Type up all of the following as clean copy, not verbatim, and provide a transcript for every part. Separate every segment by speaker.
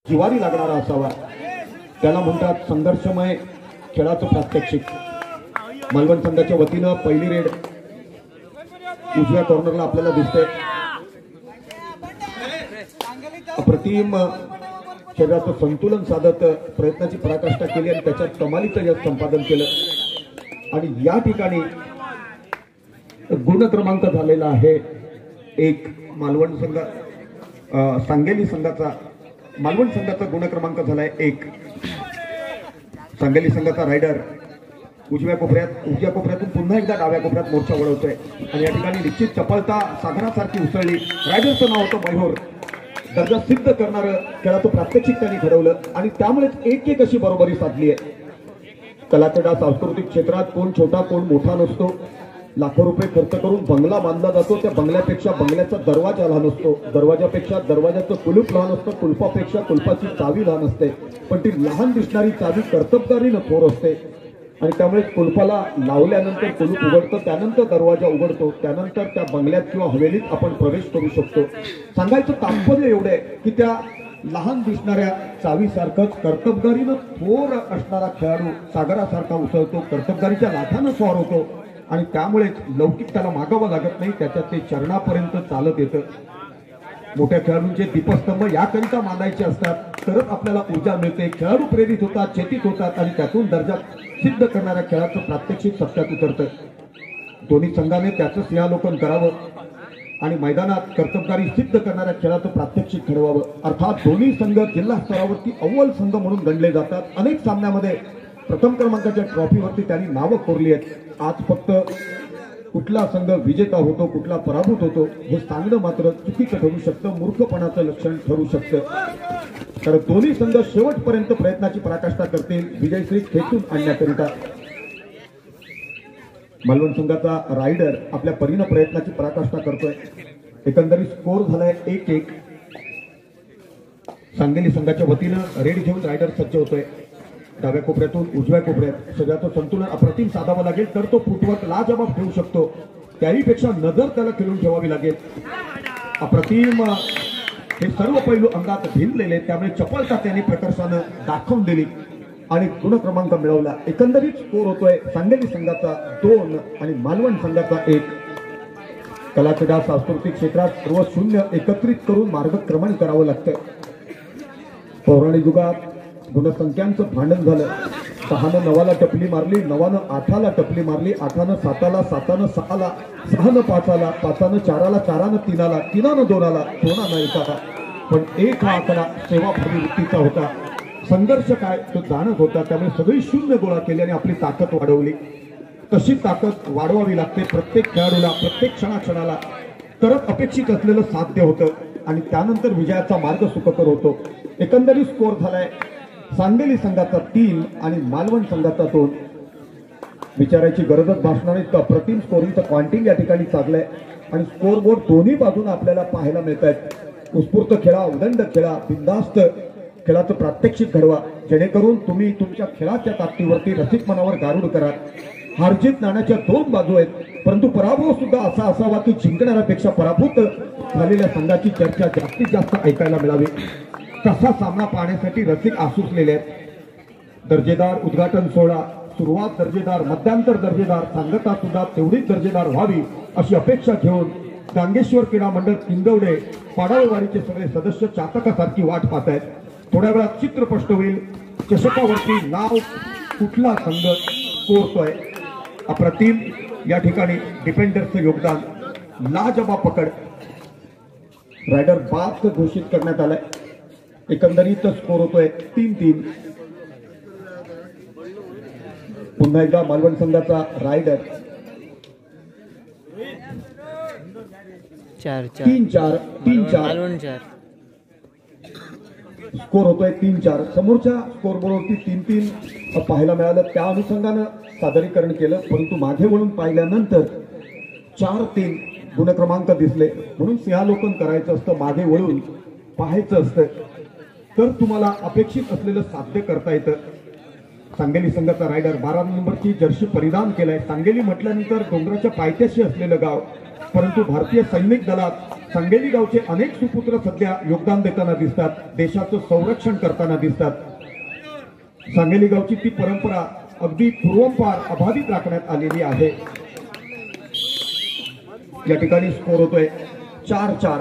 Speaker 1: जिवारी लागणारा असावा, त्याला म्हणतात संघर्षमय खेळाचं प्रात्यक्षिक. मालवण संघाच्या वतीनं पहिली रेड उजव्या कॉर्नरला आपल्याला दिसते. अप्रतिम शरीराचं संतुलन साधत प्रयत्नाची पराकाष्ठा केली आणि त्याच्यात कमालीचं यश संपादन केलं. आणि या ठिकाणी गुण क्रमांक झालेला आहे 1. मालवण संघ सांगली संघाचा मालवण संघाचा गुण क्रमांक झालाय 1. सांगली संघाचा रायडर उजव्या कोपऱ्यातून पुन्हा एकदा डाव्या कोपऱ्यात मोर्चा वळवतोय आणि या ठिकाणी निश्चित चपळता सागरासारखी उसळली. रायडरचं नाव होतं मयूर. दर्जा सिद्ध करणारं खेळाचं प्रात्यक्षिक त्यांनी घडवलं आणि त्यामुळेच 1-1 अशी बरोबरी साधली आहे. कलाक्रीडा सांस्कृतिक क्षेत्रात कोण छोटा कोण मोठा नसतो. लाखो रुपये खर्च करून बंगला बांधला जातो, त्या बंगल्यापेक्षा बंगल्याचा दरवाजा लहान असतो, दरवाजापेक्षा दरवाजाचं कुलूप लहान असतं, कुलपापेक्षा कुलपाची चावी लहान असते. पण ती लहान दिसणारी चावी कर्तबगारीनं थोर असते आणि त्यामुळे कुलपाला लावल्यानंतर कुलूप उघडतं, त्यानंतर दरवाजा उघडतो, त्यानंतर त्या बंगल्यात किंवा हवेलीत आपण प्रवेश करू शकतो. सांगायचं तात्पर्य एवढं आहे की त्या लहान दिसणाऱ्या चावीसारखंच कर्तबगारीनं थोर असणारा खेळाडू सागरासारखा उसळतो, कर्तबगारीच्या लाथानं स्वार होतो आणि त्यामुळेच लौकिक त्याला मागावं लागत नाही, त्याच्या ते चरणापर्यंत चालत येतं. मोठ्या खेळाडूंचे दीपस्तंभ याकरिता मानायचे असतात, तरच आपल्याला ऊर्जा मिळते, खेळाडू प्रेरित होतात, चेतित होतात आणि त्यातून दर्जा सिद्ध करणाऱ्या खेळाचं प्रात्यक्षिक सत्यात उतरतं. दोन्ही संघाने त्याचं सिंहावलोकन करावं आणि मैदानात कर्तबगारी सिद्ध करणाऱ्या खेळाचं प्रात्यक्षिक घडवावं. अर्थात दोन्ही संघ जिल्हा स्तरावरती अव्वल संघ म्हणून गणले जातात. अनेक सामन्यामध्ये प्रथम क्रमांकाच्या ट्रॉफीवरती त्यांनी नावं कोरली आहेत. आज फक्त कुठला संघ विजेता होतो कुठला पराभूत होतो हे सांगणं मात्र चुकीचं ठरू शकतं, मूर्खपणाचं लक्षण ठरू शकतं. तर दोन्ही संघ शेवटपर्यंत प्रयत्नाची पराकाष्ठा करतील विजयश्री खेचून आणण्याकरिता. मालवण संघाचा रायडर आपल्या परीनं प्रयत्नाची पराकाष्ठा करतोय. एकंदरीत स्कोर झालाय 1-1. सांगली संघाच्या वतीनं रेड घेऊन रायडर सज्ज होतोय. डाव्या कोपऱ्यातून उजव्या कोपऱ्यात शरीराचं संतुलन अप्रतिम साधावं लागेल तर तो फुटवर्क लाजबाब ठेवू शकतो. त्याहीपेक्षा नजर त्याला खेळून ठेवावी लागेल. अप्रतिम हे सर्व पैलू अंगात भिनलेले, त्यामुळे चपळता त्यांनी प्रकर्षानं दाखवून दिली आणि गुण क्रमांक मिळवला. एकंदरीत स्कोर होतोय सांगली संघाचा 2 आणि मालवण संघाचा 1. कलाक्रीडा सांस्कृतिक क्षेत्रात सर्व शून्य एकत्रित करून मार्गक्रमण करावं लागतंय. पौराणिक युगात गुणसंख्यांचं भांडण झालं. 6नं 9ला टपली मारली, 9नं 8ला टपली मारली, 8नं 7ला, 7नं 6ला, 6नं 5ला, 5नं 4ला, 4नं 3ला, 3नं 2ला, 2नं 1ला. पण 1 हा आकडा सेवाभावी वृत्तीचा होता. संघर्ष काय तो जाणत होता, त्यामुळे सगळी शून्य गोळा केली आणि आपली ताकद वाढवली. तशी ताकद वाढवावी लागते प्रत्येक खेळाडूला, प्रत्येक क्षणाक्षणाला, तरच अपेक्षित असलेलं साध्य होतं आणि त्यानंतर विजयाचा मार्ग सुखकर होतो. एकंदरीत स्कोर झालाय सांगली संघाचा 3 आणि मालवण संघाचा 2. विचारायची गरजच भासणार नाही, अप्रतिम स्कोरिंगचं क्वांटिंग या ठिकाणी चाललंय आणि स्कोर बोर्ड दोन्ही बाजूने आपल्याला पाहायला मिळत आहेत. उत्स्फूर्त खेळा, उदंड खेळा, बिनधास्त खेळाचं प्रात्यक्षिक घडवा, जेणेकरून तुम्ही तुमच्या खेळाच्या ताकदीवरती रसिक मनावर गारूड करा. हारजीत नाण्याच्या 2 बाजू आहेत, परंतु पराभव सुद्धा असा असावा की जिंकणाऱ्यापेक्षा पराभूत झालेल्या संघाची चर्चा जास्तीत जास्त ऐकायला मिळावी. तसा सामना पाहण्यासाठी रसिक आसुसलेले आहेत. दर्जेदार उद्घाटन सोहळा, सुरुवात दर्जेदार, मध्यांतर दर्जेदार, सांगता सुद्धा तेवढीच दर्जेदार व्हावी अशी अपेक्षा घेऊन गांगेश्वर क्रीडा मंडळ किंदवडे पाडावेवाडीचे सगळे सदस्य चातकासारखी वाट पाहत आहेत. थोड्या वेळात चित्र स्पष्ट होईल. चषकावरती नाव कुठला संघ कोरतोय. अप्रतिम या ठिकाणी डिफेंडरचं योगदान, लाजबाब पकड. रायडर बाद घोषित करण्यात आलाय. एकंदरीत स्कोर होतोय 3-3. पुन्हा एकदा मालवण संघाचा रायडर 3-4 स्कोर होतोय 3-4. समोरच्या स्कोरबोर्डवरती 3-3 पाहायला मिळालं, त्या अनुषंगानं सादरीकरण केलं, परंतु मागे वळून पाहिल्यानंतर 4-3 गुणक्रमांक दिसले. म्हणून सिंहावलोकन करायचं असतं, मागे वळून पाहायचं असतं, तर तुम्हाला अपेक्षित असलेलं साध्य करता येतं. सांगली संघाचा रायडर 12 नंबरची जर्सी परिधान केलाय। सांगली म्हटल्यानंतर डोंगराच्या पायथ्याशी असलेलं गाव, परंतु भारतीय सैनिक दलात सांगली गावचे अनेक सुपुत्र सध्या योगदान देताना दिसतात, देशाचं संरक्षण करताना दिसतात। सांगली गावची ती परंपरा अगदी पूर्वंपार अबाधित राखण्यात आलेली आहे। या ठिकाणी स्कोर होतोय 4-4।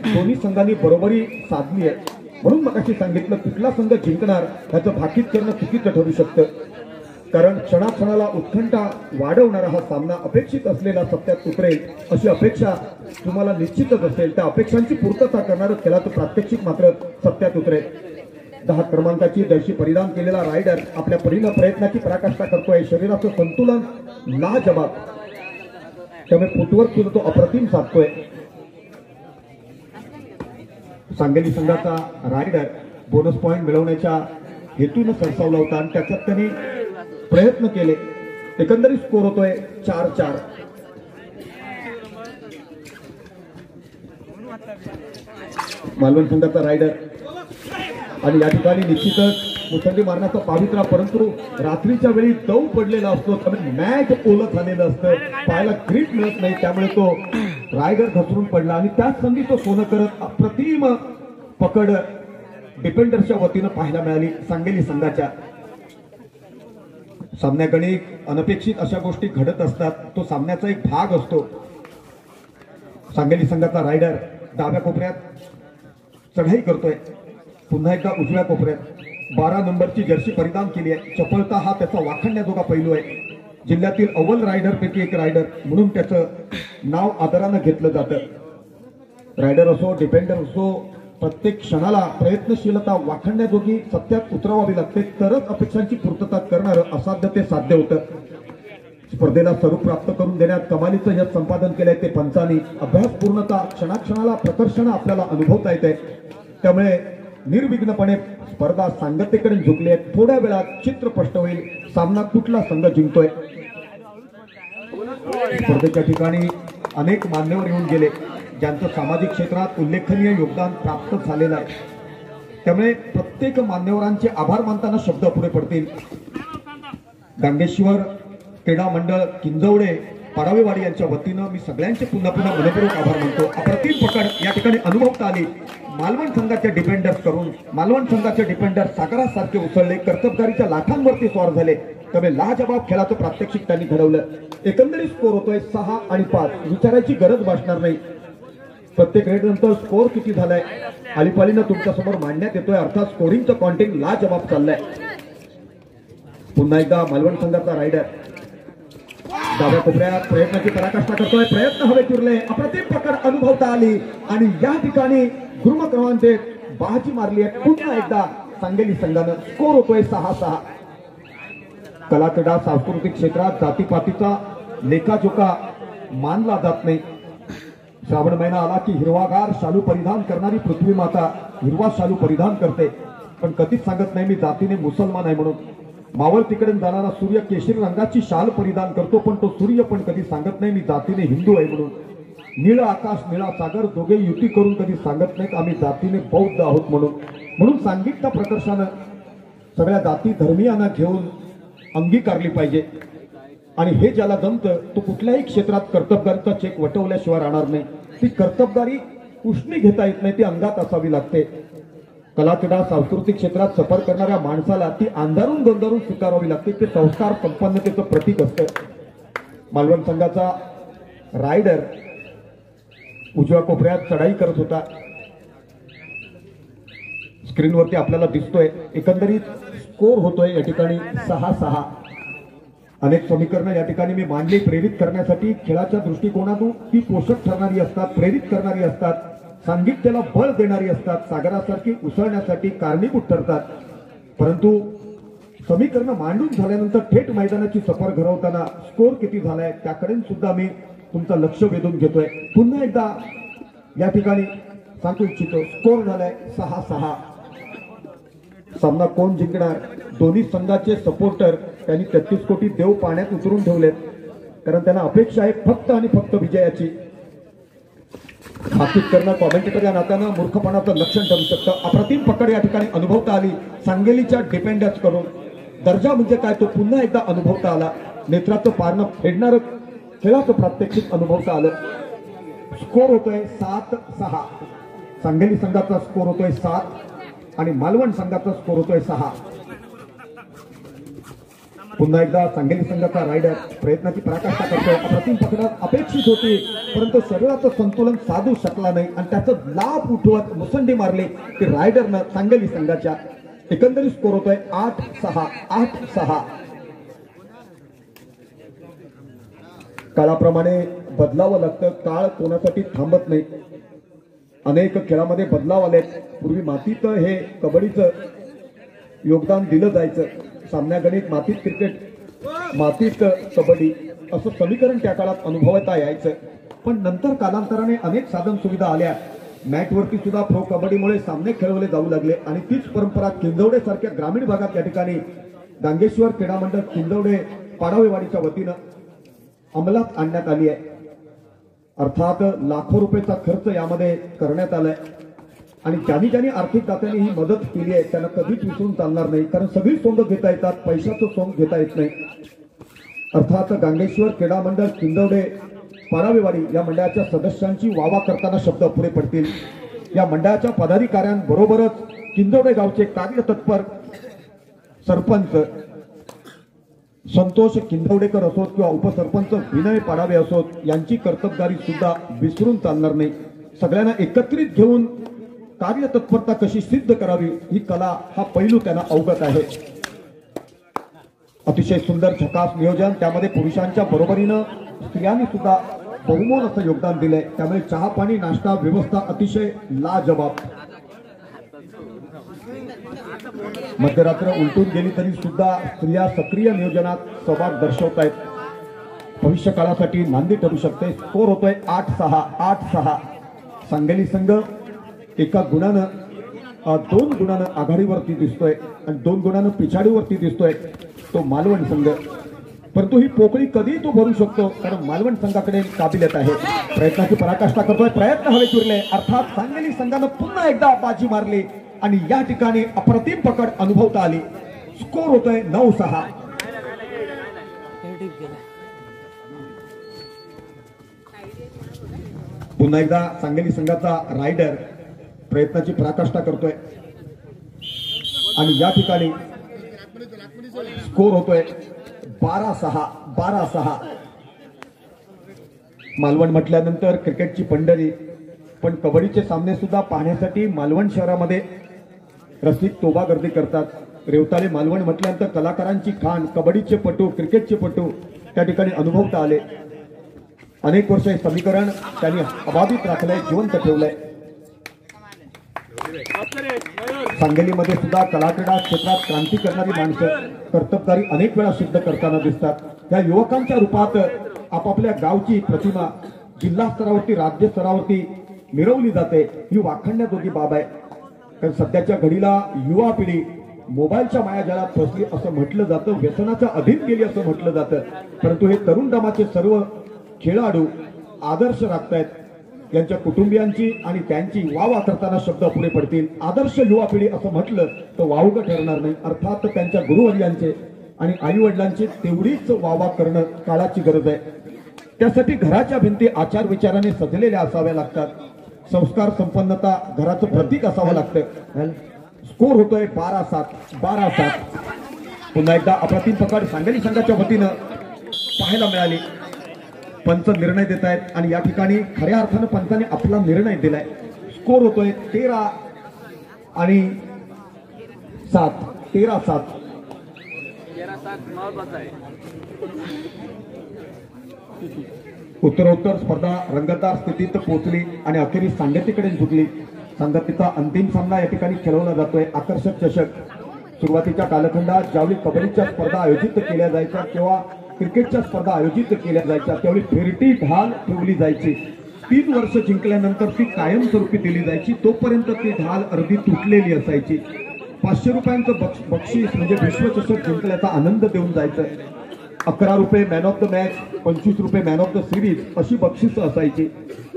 Speaker 1: दोन्ही संघांनी बरोबरी साधली आहे, म्हणून मगाशी सांगितलं कुठला संघ जिंकणार याचं भाकीत करणं चुकीचं ठरू शकतं, कारण क्षणाक्षणाला उत्कंठा वाढवणारा हा सामना अपेक्षित असलेला सत्यात उतरेल अशी अपेक्षा तुम्हाला निश्चितच असेल। त्या अपेक्षांची पूर्तता करणारं खेळाचं प्रात्यक्षिक मात्र सत्यात उतरेल। 10 क्रमांकाची जर्सी परिधान केलेला रायडर आपल्या परीनं प्रयत्नाची पराकाष्ठा करतोय। शरीराचं संतुलन लाजबाब, त्यामुळे फुटवर्क सुद्धा तो अप्रतिम साधतोय। सांगली संघाचा रायडर बोनस पॉइंट मिळवण्याच्या हेतून सरसावला होता आणि त्याच्यात त्यांनी प्रयत्न केले। एकंदरीत स्कोर होतोय 4-4। मालवण संघाचा रायडर आणि या ठिकाणी निश्चितच मुसंडी मारण्याचा पावित्रा, परंतु रात्रीच्या वेळी दव पडलेला असतो, त्यामुळे मॅच ओलं झालेलं असतं, पायाला ग्रीप मिळत नाही, त्यामुळे तो रायडर घसरून पडला आणि त्याच संधी तो सोनं करत अप्रतिम पकड डिफेंडरच्या वतीनं पाहायला मिळाली सांगली संघाच्या। सामन्याकडे अनपेक्षित अशा गोष्टी घडत असतात, तो सामन्याचा एक भाग असतो। सांगली संघाचा रायडर डाव्या कोपऱ्यात चढाई करतोय, पुन्हा एकदा उजव्या कोपऱ्यात 12 नंबरची जर्सी परिधान केली आहे। चपळता हा त्याचा वाखाणण्याजोगा पैलू आहे। जिल्ह्यातील अव्वल रायडर पैकी एक रायडर म्हणून त्याचं नाव आदरानं घेतलं जातं। रायडर असो डिफेंडर असो, प्रत्येक क्षणाला प्रयत्नशीलता वाखाणण्याजोगी सत्यात उतरवावी लागते, तरच अपेक्षांची पूर्तता करणारं असाध्य ते साध्य होतं। स्पर्धेला स्वरूप प्राप्त करून देण्यात कमालीचं यश संपादन केलंय ते पंचांनी। अभ्यासपूर्णता क्षणाक्षणाला प्रकर्षण आपल्याला अनुभवता येते, त्यामुळे निर्विघ्नपणे स्पर्धा सांगतेकडे झुकली आहे। थोड्या वेळात चित्र स्पष्ट होईल, सामना कुठला संघ जिंकतोय। स्पर्धेच्या ठिकाणी अनेक मान्यवर येऊन गेले, ज्यांचं सामाजिक क्षेत्रात उल्लेखनीय योगदान प्राप्त झालेलं आहे, त्यामुळे प्रत्येक मान्यवरांचे आभार मानताना शब्द अपुरे पडतील। गांगेश्वर क्रीडा मंडळ किंजवडे पाडावेवाडी यांच्या वतीनं मी सगळ्यांचे पुन्हा पुन्हा मनपूर्वक आभार मानतो। अप्रतिम पकड या ठिकाणी अनुभवता आली। मालवण संघाचे डिफेंडर्स करून मालवण संघाचे डिफेंडर सागरासारखे उसळले, कर्तबगारीच्या लाथांवरती स्वार झाले, त्यामुळे लाजबाब खेळाचं प्रात्यक्षिक त्यांनी घडवलं। एकंदरीत स्कोर होतोय 6 आणि 5। विचारायची गरज भासणार नाही, प्रत्येक रेड नंतर स्कोर किती झालाय आलीपालीनं तुमच्या समोर मांडण्यात येतोय, अर्थात स्कोरिंगचं कॉन्टेंट लाजबाब चाललंय। पुन्हा एकदा मालवण संघाचा रायडर डाव्या कोपऱ्यात प्रयत्नाची पराकाष्ठा करतोय, प्रयत्न हवे चिरले, अप्रतिम पकड अनुभवता आली आणि या ठिकाणी गुरुम क्रमांक बाजी मारली आहे पुन्हा एकदा सांगली संघानं। स्कोर होतोय 6-6। कला क्रीडा सांस्कृतिक क्षेत्रात जातीपातीचा लेखाजोखा मानला जात नाही। श्रावण महिना आला की हिरवागार शालू परिधान करणारी पृथ्वी माता हिरवा शालू परिधान करते, पण कधीच सांगत नाही मी जातीने मुसलमान आहे म्हणून। मावळ तिकडे जाणारा सूर्य केशरी रंगाची शाल परिधान करतो, पण तो सूर्य पण कधी सांगत नाही मी जातीने हिंदू आहे म्हणून। निळ आकाश निळा सागर दोघे युती करून कधी सांगत नाहीत आम्ही जातीने बौद्ध आहोत म्हणून। म्हणून सांघिकता प्रकर्षानं सगळ्या जाती धर्मीयांना घेऊन अंगीकारली पाहिजे आणि हे ज्याला जमतं तो कुठल्याही क्षेत्रात कर्तबगारीचा चेक वटवल्याशिवाय राहणार नाही। ती कर्तबगारी उष्णी घेता येत नाही, ती अंगात असावी लागते। कला क्रीडा सांस्कृतिक क्षेत्रात सफर करणाऱ्या माणसाला ती अंधारून गोंधारून स्वीकारावी लागते, ते संस्कार संपन्नतेचं प्रतीक असतं। मालवण संघाचा रायडर उजव्या कोपऱ्यात चढाई करत होता, स्क्रीनवरती आपल्याला दिसतोय। एकंदरीत स्कोर होतोय या ठिकाणी 6-6। अनेक समीकरणं या ठिकाणी मी मांडली प्रेरित करण्यासाठी, खेळाच्या दृष्टिकोनातून ती पोषक ठरणारी असतात, प्रेरित करणारी असतात, सांघिकतेला बळ देणारी असतात, सागरासारखी उसळण्यासाठी कारणीभूत ठरतात। परंतु समीकरणं मांडून झाल्यानंतर थेट मैदानाची सफर घडवताना स्कोर किती झालाय त्याकडे सुद्धा मी तुमचं लक्ष वेधून घेतोय। पुन्हा एकदा या ठिकाणी सांगू इच्छितो, स्कोर झालाय 6-6। सामना कोण जिंकणार? दोन्ही संघाचे सपोर्टर त्यांनी 33 कोटी देव पाण्यात उतरून ठेवलेत, कारण त्यांना अपेक्षा आहे फक्त आणि फक्त विजयाची। भाकीत करणं कॉमेंटेटर या नात्यानं मूर्खपणाचं लक्षण ठरू शकतं। अप्रतिम पकड या ठिकाणी अनुभवता आली सांगलीच्या डिफेंडर्स करून। दर्जा म्हणजे काय तो पुन्हा एकदा अनुभवता आला. नेत्राचं पारणं फेडणारं खेळाचं प्रात्यक्षिक अनुभवता आलं. स्कोर होतोय 7-6. सांगली संघाचा स्कोर होतोय 7 आणि मालवण संघाचा स्कोर होतोय 6. पुन्हा एकदा सांगली संघाचा रायडर प्रयत्नाची पराकाष्ठा करतोय. अप्रतिम पकडात अपेक्षित होती परंतु शरीराचं संतुलन साधू शकला नाही आणि त्याचं लाभ उठवत मुसंडी मारली की रायडरनं सांगली संघाच्या. एकंदरीत स्कोर होतोय 8-6. 8-6. काळाप्रमाणे बदलावं लागतं. काळ कोणासाठी थांबत नाही. अनेक खेळामध्ये बदलाव आलेत. पूर्वी मातीत हे कबड्डीचं योगदान दिलं जायचं. सामन्यागणिक मातीत क्रिकेट, मातीत कबड्डी असं समीकरण त्या काळात अनुभवता यायचं. पण नंतर कालांतराने अनेक साधन सुविधा आल्या. मॅटवरती सुद्धा प्रो कबड्डीमुळे सामने खेळवले जाऊ लागले आणि तीच परंपरा किंजवडे सारख्या ग्रामीण भागात या ठिकाणी गांगेश्वर क्रीडा मंडळ किंजवडे पाडावेवाडीच्या वतीनं अंमलात आणण्यात आली आहे. अर्थात लाखो रुपयाचा खर्च यामध्ये करण्यात आलाय आणि ज्यांनी आर्थिक दात्यांनी ही मदत केली आहे त्यांना कधीच विसरून चालणार नाही. कारण सगळी सोंग घेता येतात, पैशाचं सोंग घेता येत नाही. अर्थात गांगेश्वर क्रीडा मंडळ किंजवडे पाडावेवाडी या मंडळाच्या सदस्यांची वावा करताना शब्द पुढे पडतील. या मंडळाच्या पदाधिकाऱ्यांबरोबरच किंजवडे गावचे कार्यतत्पर सरपंच संतोष किंजवडेकर असोत किंवा उपसरपंच विनय पाडावे असोत यांची कर्तबगारी सुद्धा विसरून चालणार नाही. सगळ्यांना एकत्रित घेऊन कार्यतत्परता कशी सिद्ध करावी ही कला, हा पैलू त्यांना अवगत आहे. अतिशय सुंदर झकास नियोजन. त्यामध्ये पुरुषांच्या बरोबरीनं स्त्रियांनी सुद्धा बहुमोल असं योगदान दिलंय. त्यामुळे चहा पाणी नाश्ता व्यवस्था अतिशय लाजबाब. मध्यरात्र उलटून गेली तरी सुद्धा स्त्रिया सक्रिय नियोजनात सहभाग दर्शवतायत. भविष्य काळासाठी नांदी ठरू शकते. स्कोर होतोय 8-6. 8-6. सांगली संघ एका गुणानं 2 गुणानं आघाडीवरती दिसतोय आणि 2 गुणानं पिछाडीवरती दिसतोय तो मालवण संघ. परंतु ही पोकळी कधी तो भरू शकतो कारण मालवण संघाकडे काबिलियत आहे. प्रयत्नाची पराकाष्ठा करतोय. प्रयत्न हवेत उरले. अर्थात सांगली संघानं पुन्हा एकदा बाजी मारली आणि या ठिकाणी अप्रतिम पकड अनुभवता आली. स्कोर होतोय 9-6. पुन्हा एकदा सांगली संघाचा रायडर प्रयत्नाची पराकाष्ठा करतोय आणि या ठिकाणी स्कोर होतोय 12-6. 12-6. मालवण म्हटल्यानंतर क्रिकेटची पंढरी, पण कबड्डीचे सामने सुद्धा पाहण्यासाठी मालवण शहरामध्ये रसिक तोबा गर्दी करतात. रेवताळे मालवण म्हटल्यानंतर कलाकारांची खाण, कबड्डीचे पटू, क्रिकेटचे पटू त्या ठिकाणी अनुभवता आले. अनेक वर्ष हे समीकरण त्यांनी अबाधित राखलंय, जिवंत ठेवलंय. सांगलीमध्ये सुद्धा कलाक्रीडा क्षेत्रात क्रांती करणारी माणसं कर्तबगारी अनेक वेळा सिद्ध करताना दिसतात. या युवकांच्या रूपात आपापल्या गावची प्रतिमा जिल्हा स्तरावरती, राज्य स्तरावरती मिरवली जाते. ही वाखाणण्याजोगी बाब आहे. कारण सध्याच्या घडीला युवा पिढी मोबाईलच्या मायाजाळात फसली असं म्हटलं जातं, व्यसनाच्या अधीन गेली असं म्हटलं जातं. परंतु हे तरुण दमाचे सर्व खेळाडू आदर्श राखतायत. यांच्या कुटुंबियांची आणि त्यांची वावा करताना शब्द पुढे पडतील. आदर्श युवा पिढी असं म्हटलं तर वावगं ठरणार नाही. अर्थात त्यांच्या गुरुवर्यांचे आणि आई वडिलांची तेवढीच वावा करणं काळाची गरज आहे. त्यासाठी घराच्या भिंती आचार विचाराने सजलेल्या असाव्या लागतात. संस्कार संपन्नता घराचं प्रतीक असावं लागतं. स्कोर होतोय 12-7. 12-7. पुन्हा एकदा अप्रतिम पकड सांगली संघाच्या वतीनं पाहायला मिळाली. पंच निर्णय देत आहेत आणि या ठिकाणी खऱ्या अर्थानं पंचाने आपला निर्णय दिलाय. स्कोर होतोय 13 आणि 7. 13-7. उत्तरोत्तर स्पर्धा रंगतदार स्थितीत पोहोचली आणि अखेरीस सांगतीकडे झुकली. सांगतीचा अंतिम सामना या ठिकाणी खेळवला जातोय. आकर्षक चषक. सुरुवातीच्या कालखंडात ज्यावेळी कबड्डीच्या स्पर्धा आयोजित केल्या जायच्या किंवा क्रिकेटच्या स्पर्धा आयोजित केल्या जायच्या त्यावेळी फेरटी ढाल ठेवली जायची. 3 वर्ष जिंकल्यानंतर ती कायमस्वरूपी दिली जायची. तोपर्यंत ती ढाल अर्धी तुटलेली असायची. 500 रुपयांचं बक्षीस म्हणजे विश्वचषक जिंकल्याचा आनंद देऊन जायचं. 11 रुपये मॅन ऑफ द मॅच, 25 रुपये मॅन ऑफ द सिरीज अशी बक्षिसं असायची.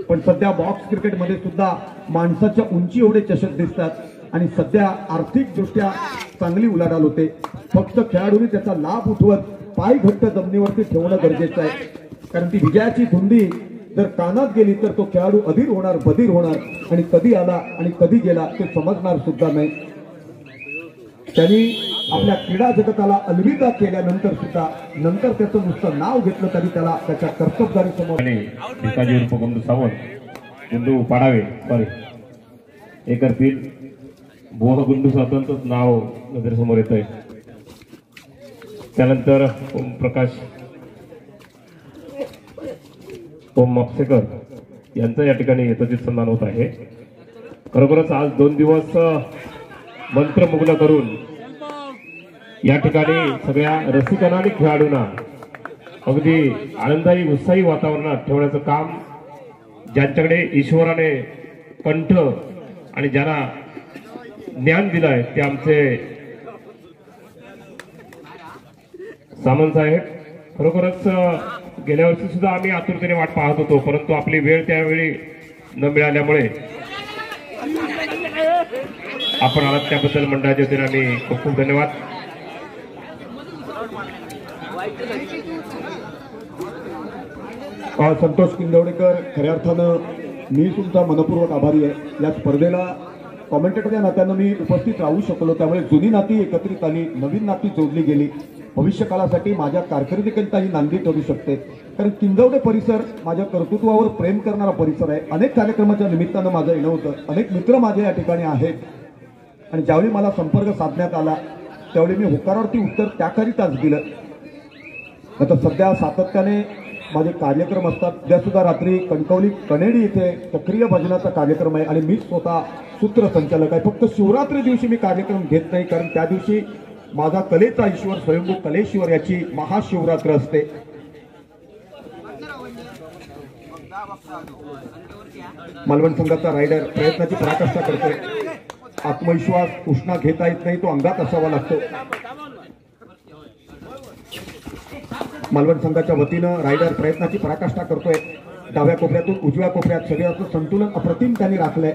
Speaker 1: पण सध्या बॉक्स क्रिकेटमध्ये सुद्धा माणसाच्या उंची एवढे चषक दिसतात आणि सध्या आर्थिक दृष्ट्या चांगली उलाढाल होते. फक्त खेळाडूंनी त्याचा लाभ उठवत पाय घट्ट जमिनीवरती ठेवणं गरजेचं आहे, कारण ती विजयाची धुंदी जर कानात गेली तर तो खेळाडू अधीर होणार, बधीर होणार आणि कधी आला आणि कधी गेला ते समजणार सुद्धा नाही. त्यांनी आपल्या क्रीडा जगताला अलविदा केल्यानंतर सुद्धा नंतर त्याचं नुसतं नाव घेतलं तरी त्याला त्याच्या कर्तबगारी समोर
Speaker 2: भिकाजी उर्फ गुंडू सावंत, गुंडू पाडावे सॉरी हे करतील. बोह गुंडू सावंतच नाव नजरेसमोर येत आहे. त्यानंतर ओमप्रकाश ओम मापसेकर यांचा या ठिकाणी यथोचित सन्मान होत आहे. खरोखरच आज 2 दिवस मंत्रमुग्ध करून या ठिकाणी सगळ्या रसिकांना आणि खेळाडूंना अगदी आनंदायी उत्साही वातावरणात ठेवण्याचं काम ज्यांच्याकडे ईश्वराने कंठ आणि ज्यांना ज्ञान दिलंय ते आमचे सामंत साहेब. खरोखरच गेल्या वर्षी सुद्धा आम्ही आतुरतेने वाट पाहत होतो, परंतु आपली वेळ त्यावेळी न मिळाल्यामुळे आपण आलात त्याबद्दल मंडळाच्या वतीने आम्ही खूप खूप धन्यवाद.
Speaker 1: संतोष किंदवडेकर, खऱ्या अर्थानं मी तुमचा मनपूर्वक आभारी आहे. या स्पर्धेला कॉमेंटेटरच्या नात्यानं मी उपस्थित राहू शकलो, त्यामुळे जुनी नाती एकत्रित आली, नवीन नाती जोडली गेली. भविष्यकाळासाठी माझ्या कारकिर्दीकरिता ही नांदी ठरू शकते, कारण किंदवडे परिसर माझ्या कर्तृत्वावर प्रेम करणारा परिसर आहे. अनेक कार्यक्रमाच्या निमित्तानं माझं येणं होतं, अनेक मित्र माझे या ठिकाणी आहेत आणि ज्यावेळी मला संपर्क साधण्यात आला त्यावेळी मी होकारार्थी उत्तर त्याकरिताच दिलं. आता सध्या सातत्याने माझे कार्यक्रम असतात. उद्या सुद्धा रात्री कणकवली कनेडी इथे सक्रिय भजनाचा कार्यक्रम आहे आणि मी स्वतः सूत्रसंचालक आहे. फक्त शिवरात्री दिवशी मी कार्यक्रम घेत नाही, कारण त्या दिवशी माझा कलेचा ईश्वर स्वयंभू कलेश्वर याची महाशिवरात्र असते. मालवण संघाचा रायडर प्रयत्नाची पराकाष्ठा करतोय. आत्मविश्वास उष्णा घेता येत नाही, तो अंगात असावा लागतो. मालवण संघाच्या वतीनं रायडर प्रयत्नाची पराकाष्ठा करतोय. डाव्या कोपऱ्यातून उजव्या कोपऱ्यात शरीराचं संतुलन अप्रतिम त्यांनी राखलंय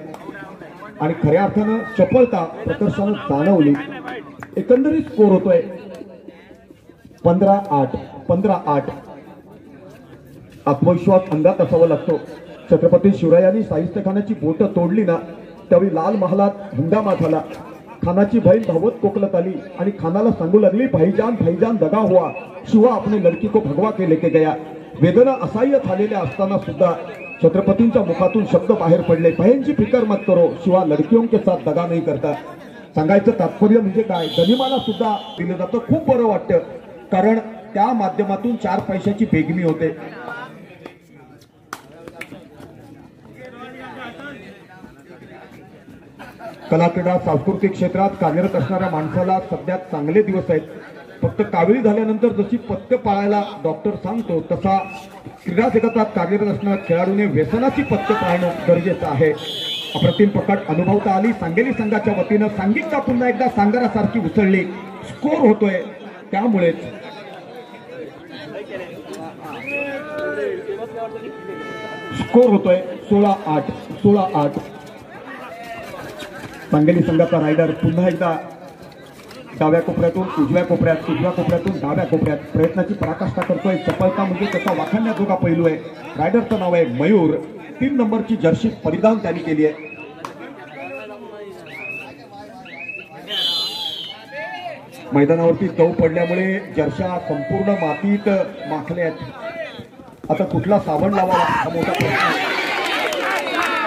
Speaker 1: आणि खऱ्या अर्थानं चपळता प्रकर्षानं जाणवली. एकंदरीत स्कोर होतोय 15-8. 15-8. आत्मविश्वास अंगात असावा लागतो. छत्रपती शिवरायांनी शाहिस्तेखानाची बोट तोडली ना, त्यावेळी लाल महालात हंगामा झाला. खानाची बहीण धावत कोकलत आली आणि खानाला सांगू लागली, भाईजान भाईजान दगा हुआ, शिवा अपने लड़की को भगवा के लेके गया. वेदना असह्य झालेल्या असताना सुद्धा छत्रपतींच्या मुखातून शब्द बाहेर पडले, बहनची फिकर मत करो, शिवा लड़कियों के साथ दगा नहीं करता. सांगायचं तात्पर्य म्हणजे काय, गनिमाला सुद्धा दिलं जातं. खूप बरं वाटतं, कारण त्या माध्यमातून 4 पैशाची बेगमी होते. कला क्रीडा सांस्कृतिक क्षेत्रात कार्यरत असणाऱ्या माणसाला सध्या चांगले दिवस आहेत. फक्त कावेळी झाल्यानंतर जशी पथ्य पाळायला डॉक्टर सांगतो, तसा क्रीडा जगतात कार्यरत असणाऱ्या खेळाडूने व्यसनाची पथ्य पाळणं गरजेचं आहे. अप्रतिम प्रकट अनुभवता आली. सांगली संघाच्या वतीनं सांगितला पुन्हा एकदा सांगरासारखी उसळली. स्कोर होतोय त्यामुळेच स्कोर होतोय 16-8. 16-8. सांगली संघाचा रायडर पुन्हा एकदा डाव्या कोपऱ्यातून उजव्या कोपऱ्यात, उजव्या कोपऱ्यातून डाव्या कोपऱ्यात प्रयत्नाची पराकाष्ठा करतोय. चपळता म्हणजे त्याचा वाखाणण्याजोगा पैलू आहे. रायडरचं नाव आहे मयूर. 3 नंबरची जर्सी परिधान त्यांनी केली आहे. मैदानावरती दव पडल्यामुळे जर्शा संपूर्ण मातीत माखल्या आहेत. आता कुठला साबण लावावा हा मोठा प्रश्न.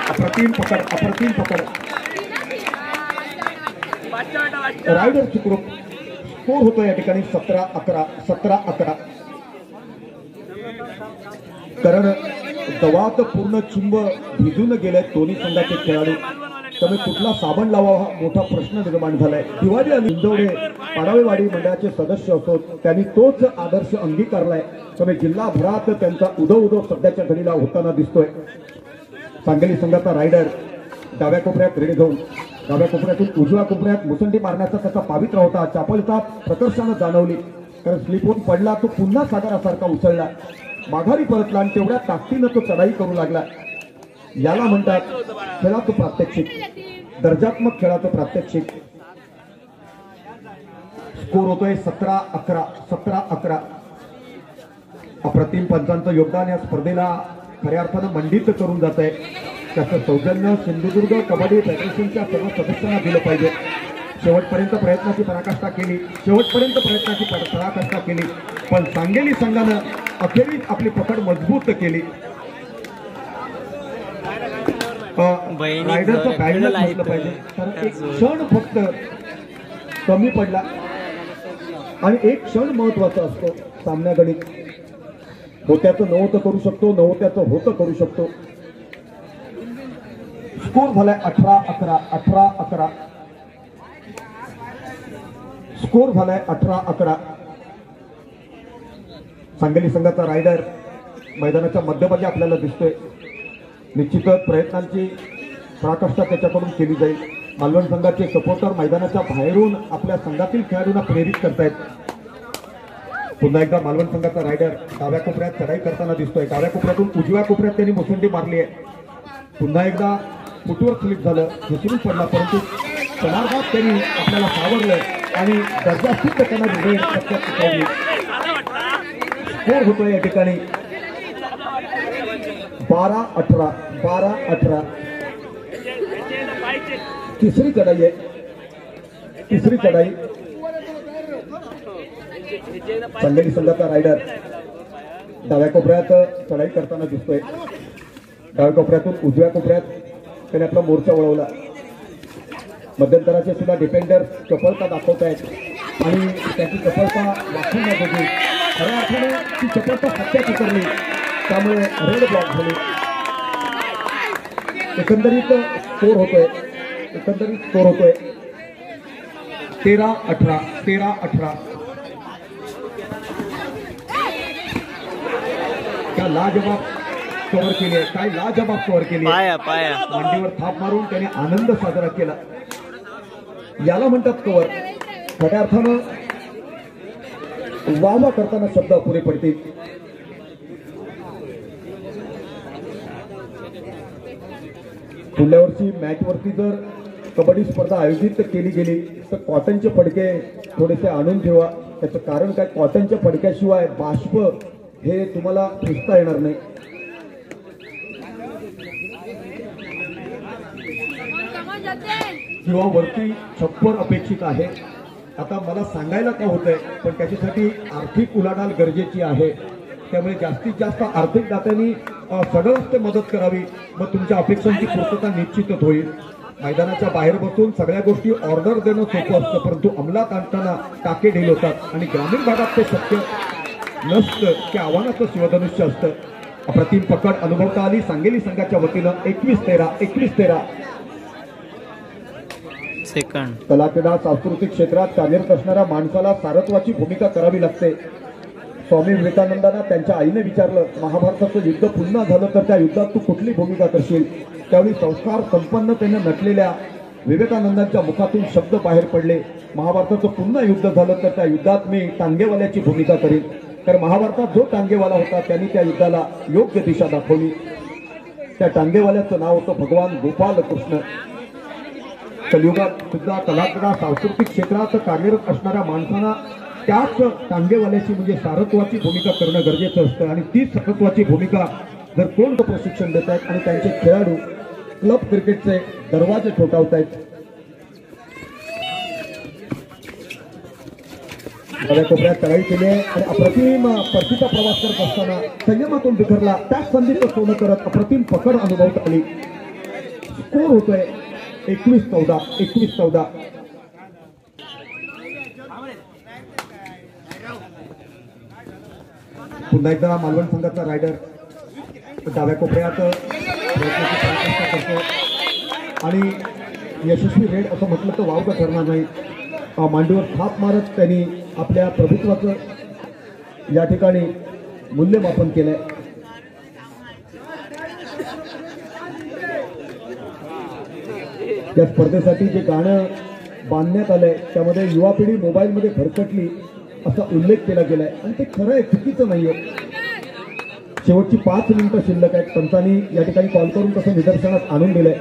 Speaker 1: अप्रतिम पकड, अप्रतिम पकड. रायडर सुखरूप. स्कोर होतो या ठिकाणी 17-11. 17-11. कारण दवात पूर्ण चिंब भिजून गेले दोन्ही संघाचे खेळाडू, त्यामुळे कुठला साबण लावा हा मोठा प्रश्न निर्माण झालाय. दिवाळी आणि इंदोरे पाडावेवाडी मंडळाचे सदस्य असोत, त्यांनी तोच आदर्श अंगीकारलाय. त्यामुळे जिल्हाभरात त्यांचा उदो सध्याच्या घडीला होताना दिसतोय. सांगली संघाचा रायडर डाव्या कोपऱ्यात रेडी घेऊन डाव्या कोपऱ्यातून उजव्या कोपऱ्यात मुसंडी मारण्याचा त्याचा पावित्र्य होता. चापलता प्रकर्षानं जाणवली, कारण स्लिप होऊन पडला तो पुन्हा सागरासारखा उसळला. माघारी परतला आणि तेवढ्या ताकदीनं तो चढाई करू लागला. याला म्हणतात खेळाचं प्रात्यक्षिक, दर्जात्मक खेळाचं प्रात्यक्षिक. स्कोर होतोय 17-11. 17-11. अप्रतिम पंचांचं योगदान या स्पर्धेला खऱ्या अर्थानं मंडित करून जात आहे. त्याचं सौजन्य सिंधुदुर्ग कबड्डी फेडरेशनच्या सर्व सदस्यांना दिलं पाहिजे. शेवटपर्यंत प्रयत्नाची पराकाष्ठा केली, पण सांगेली संघानं अखेरीस आपली पकड मजबूत केली. रायडरचं बॅलन्स म्हटलं पाहिजे, कारण एक क्षण फक्त कमी पडला आणि एक क्षण महत्वाचा असतो सामन्यागणिक. होत्याचं नव्हतं करू शकतो, नव्हत्याचं होतं करू शकतो. स्कोर झालाय 18-11. 18-11. स्कोर झालाय 18-11. सांगली संघाचा रायडर मैदानाच्या मध्यभागी आपल्याला दिसतोय. निश्चितच प्रयत्नांची पराकाष्ठा त्याच्याकडून केली जाईल. मालवण संघाचे सपोर्टर मैदानाच्या बाहेरून आपल्या संघातील खेळाडूंना प्रेरित करतायत. पुन्हा एकदा मालवण संघाचा रायडर डाव्या कोपऱ्यात चढाई करताना दिसतोय. डाव्या कोपऱ्यातून उजव्या कोपऱ्यात त्यांनी मुसंडी मारली आहे. पुन्हा एकदा फुटवर स्लिप झालं, घसरून पडला, परंतु क्षणार्धात त्यांनी आपल्याला सावरलंय आणि दर्जा सिद्ध त्यांना वेळ पक्षात टिकवली. स्कोर होतोय या ठिकाणी 12-18. 12-18. तिसरी चढाई आहे, तिसरी चढाई. सांगली संघाचा रायडर डाव्या कोपऱ्यात चढाई करताना दिसतोय. डाव्या कोपऱ्यातून उजव्या कोपऱ्यात त्याने आपला मोर्चा वळवला. मध्यंतराचे सुद्धा डिफेंडर चपळता दाखवत आहेत आणि त्याची चपळता दाखवण्यासाठी खऱ्या अर्थाने ती चपळता सत्यात उतरली, त्यामुळे रेड ब्लॉक झाली. एकंदरीत स्कोर होतोय 13-18. 13-18. क्या लाजवाब कव्हर केली आहे, काय लाजवाब कव्हर केली आहे. मांडीवर थाप मारून त्याने आनंद साजरा केला. याला म्हणतात कव्हर. खऱ्या अर्थानं वावा करताना शब्द अपुरे पडतील. पुढल्या वर्षी मॅचवरती जर कबड्डी स्पर्धा आयोजित केली गेली तर कॉटनचे फडके थोडेसे आणून ठेवा. त्याचं कारण काय, कॉटनच्या फडक्याशिवाय बाष्प हे तुम्हाला पुसता येणार नाही. किंवा वरती छप्पर अपेक्षित आहे. आता मला सांगायला काय होतंय, पण त्याच्यासाठी आर्थिक उलाढाल गरजेची आहे. त्यामुळे जास्तीत जास्त आर्थिक दात्यांनी सगळं मदत करावी, मग तुमच्या अपेक्षांची पूर्तता निश्चितच होईल. मैदानाच्या बाहेर बसून सगळ्या गोष्टी ऑर्डर देणं सोपं असतं, परंतु अंमलात आणताना टाके ढील होतात आणि ग्रामीण भागात ते शक्य नसतं. ते आव्हानाचं शिवधनुष्य असतं. अप्रतिम पकड अनुभवता आली सांगली संघाच्या वतीनं. 21-13. 21-13.
Speaker 3: सेकंड.
Speaker 1: कलाक्रीडा सांस्कृतिक क्षेत्रात कार्यरत असणाऱ्या माणसाला सारत्वाची भूमिका करावी लागते. स्वामी विवेकानंदांना त्यांच्या आईने विचारलं, महाभारताचं युद्ध पुन्हा झालं तर त्या युद्धात तू कुठली भूमिका करशील. त्यावेळी संस्कार संपन्न त्याने नटलेल्या विवेकानंदांच्या मुखातून शब्द बाहेर पडले, महाभारताचं पुन्हा युद्ध झालं तर त्या युद्धात मी टांगेवाल्याची भूमिका करेन. तर महाभारतात जो टांगेवाला होता त्यांनी त्या युद्धाला योग्य दिशा दाखवली. त्या टांगेवाल्याचं नाव होतं भगवान गोपाल कृष्ण. कलियुगात सुद्धा कलाक्रीडा सांस्कृतिक क्षेत्रात कार्यरत असणाऱ्या माणसांना त्याच टांगेवाल्याची म्हणजे सारत्वाची भूमिका करणं गरजेचं असतं. आणि ती सारत्वाची भूमिका जर कोण प्रशिक्षण देत आहेत आणि त्यांचे खेळाडू क्लब क्रिकेटचे दरवाजे ठोठावत आहेत. डाव्या कोपऱ्यात चढाई केली आहे आणि अप्रतिम परतीचा प्रवास करत असताना संयमातून बिखरला. त्याच संधीचं सोनं करत अप्रतिम पकड अनुभवत आली. स्कोर होतोय 21-14. 21-14. पुन्हा एकदा मालवण संघाचा रायडर डाव्या कोपऱ्यात प्रयत्नाची पराकाष्ठा करतो आणि यशस्वी रेड असं म्हटलं तर वावगं ठरणार नाही. मांडीवर थाप मारत त्यांनी आपल्या प्रभुत्वाचं या ठिकाणी मूल्यमापन केलंय. या स्पर्धेसाठी जे गाणं बांधण्यात आलंय त्यामध्ये युवा पिढी मोबाईलमध्ये भरकटली असा उल्लेख केला गेलाय आणि ते खरं आहे, चुकीचं नाहीये. शेवटची 5 मिनिटं शिल्लक आहेत. पंचांनी या ठिकाणी कॉल करून तसं निदर्शनास आणून दिलंय,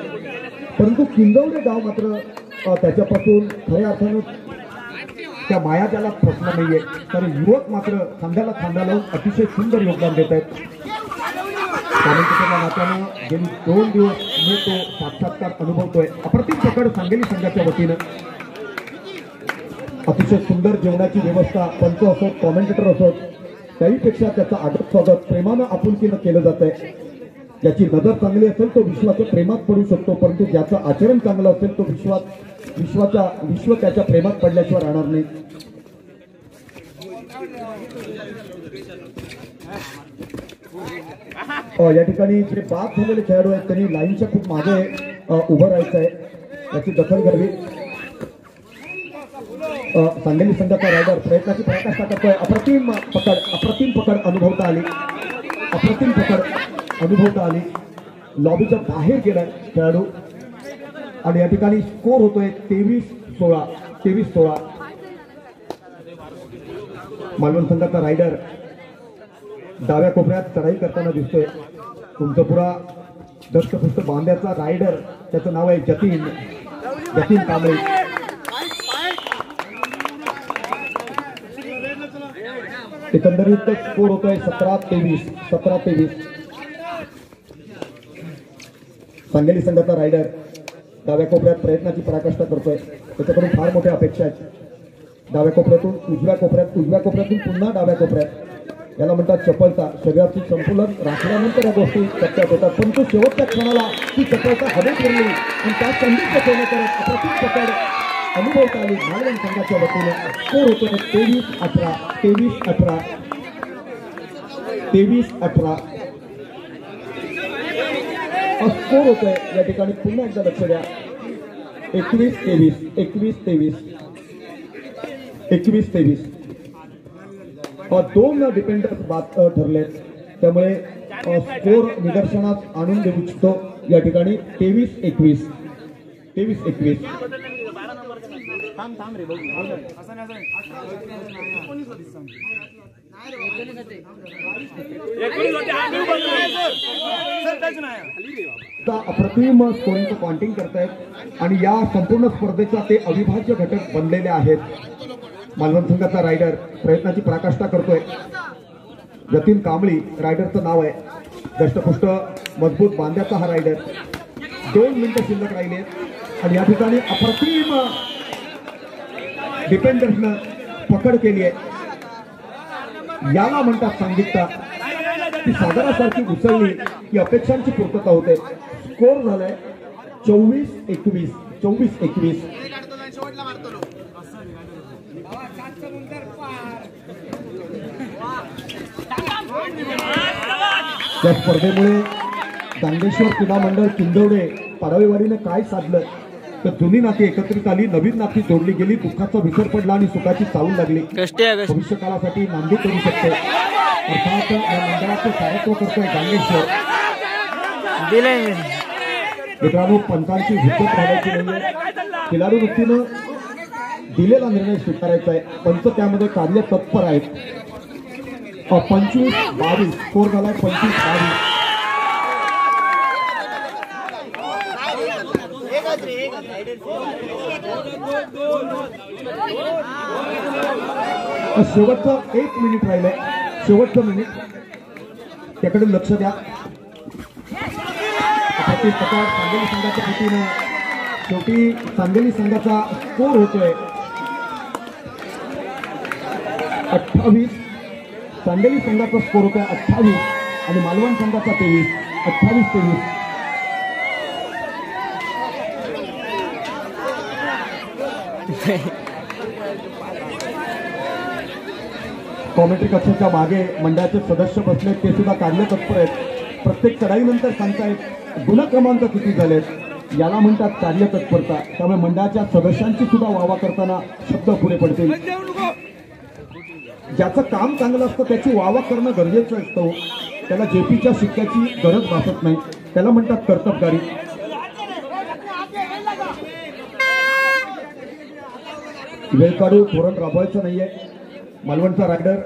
Speaker 1: परंतु किंजवडे गाव मात्र त्याच्यापासून खऱ्या अर्थानं त्या मायाजाला प्रश्न नाहीये, तर युवक मात्र खांद्याला खांदा लावून अतिशय सुंदर योगदान देत आहेत. नात्यानं गेली 2 दिवस मी तो साक्षात्कार अनुभवतोय. अप्रतिम पकड सांगली संघाच्या वतीनं. अतिशय सुंदर जेवणाची व्यवस्था, पंच असोत, कॉमेंटेटर असोत, त्याहीपेक्षा त्याचं आदर स्वागत प्रेमानं आपुलकीनं केलं जात आहे. ज्याची नजर चांगली असेल तो विश्वाच्या प्रेमात पडू शकतो, परंतु ज्याचं आचरण चांगलं असेल तो विश्व त्याच्या प्रेमात पडल्याशिवाय राहणार नाही. या ठिकाणी जे बाद झालेले खेळाडू आहेत त्यांनी लाईनच्या खूप मागे उभं राहायचं आहे, याची दखल घ्यावी. सांगली संघाचा रायडर प्रयत्नाची पराकाष्ठा करतोय. अप्रतिम पकड अनुभवता आली. लॉबीच्या बाहेर गेलाय खेळाडू आणि या ठिकाणी स्कोर होतोय 23-16. मालवण संघाचा रायडर डाव्या कोपऱ्यात चढाई करताना दिसतोय. तुमचपुरा दष्टपुष्ट बांध्याचा रायडर, त्याचं नाव आहे जतीन कांबळे. एकंदरीत स्कोर होतोय 17-23. सांगली संघाचा रायडर डाव्या कोपऱ्यात प्रयत्नाची पराकाष्ठा करतोय. त्याच्याकडून फार मोठ्या अपेक्षा आहेत. डाव्या कोपऱ्यातून उजव्या कोपऱ्यातून पुन्हा डाव्या कोपऱ्यात, याला म्हणतात चपलता. शरीराची संतुलन राखल्यानंतर या गोष्टी शक्य होतात, परंतु शेवटच्या क्षणाला ती चपलता हवेत उरली आणि त्या संधीचं सोनं करत अप्रतिम पकड अनुभवता आली. मालवण संघाच्या वतीने स्कोर होतो 23-18. स्कोर होतोय. या ठिकाणी पुन्हा एकदा लक्ष द्या. 21-23. 2 डिपेंडर्स बाद ठरले, त्यामुळे स्कोर निदर्शनास आणून देऊ इच्छितो. या ठिकाणी 23-21. अप्रतिम स्कोरिंगचं काउंटिंग करतायत आणि या संपूर्ण स्पर्धेचा ते अविभाज्य घटक बनलेले आहेत. मालवण संघाचा रायडर प्रयत्नाची पराकाष्ठा करतोय. जतीन कांबळी रायडरचं नाव आहे. दष्टपुष्ट मजबूत बांध्याचा हा रायडर. 2 मिनिटं शिल्लक राहिले आणि या ठिकाणी अप्रतिम डिपेंडर्सनं पकड केली आहे. याला म्हणतात सांगितता. ती सागरासारखी उसळली की अपेक्षांची पूर्तता होते. स्कोर झालाय 24-21. या स्पर्धेमुळे दांडेश्वर क्रीडा मंडळ किंदवडे पाडवेवाडीने काय साधलं तर जुनी नाती एकत्रित आली, नवीन नाती जोडली गेली, दुःखाचा विसर पडला आणि सुखाची चावल लागली. भविष्य काळासाठी नांदी करू शकते. अर्थात या मंडळाचे कार्यत्व करतोय दांडेश्वर. मित्रांनो, पंचांची हुज्जत घालायची नाहीये. खिलाडू वृत्तीनं दिलेला निर्णय स्वीकारायचा आहे. पंच त्यामध्ये कार्य तत्पर आहेत. 25-22 स्कोर झालाय. 25-22. शेवटचं 1 मिनिट राहिलंय. शेवटचं मिनिट, त्याकडे लक्ष द्या. सांगली संघाच्या वतीनं शेवटी सांगली संघाचा स्कोर होतोय 28. सांगली संघाचा स्कोर होतोय 28 आणि मालवण संघाचा 23. 28-23. कॉमेंट्री कक्षाच्या मागे मंडळाचे सदस्य बसलेत, ते सुद्धा कार्यतत्पर आहेत. प्रत्येक चढाईनंतर सांगतायत गुण क्रमांक किती झालेत. याला म्हणतात कार्यतत्परता. त्यामुळे मंडळाच्या सदस्यांची सुद्धा वावा करताना शब्द पुढे पडतील. ज्याचं काम चांगलं असतं त्याची वावा करणं गरजेचं असतं. त्याला जेपीच्या शिक्क्याची गरज भासत नाही. त्याला म्हणतात कर्तबगारी. वेळ काढू धोरण राबवायचं नाहीये. मालवणचा रायडर